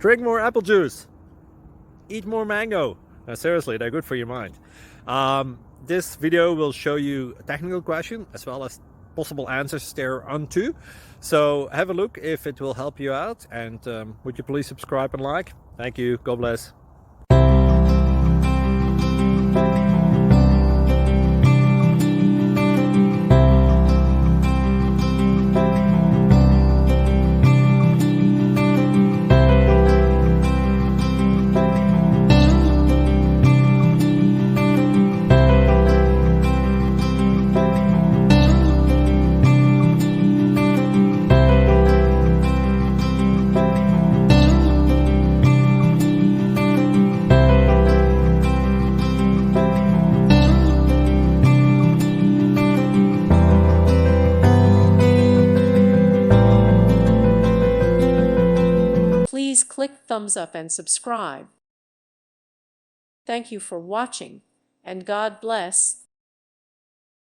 Drink more apple juice. Eat more mango. Seriously, they're good for your mind. This video will show you a technical question as well as possible answers thereunto. So have a look if it will help you out, and would you please subscribe and like? Thank you. God bless. Please click thumbs up and subscribe. Thank you for watching, and God bless.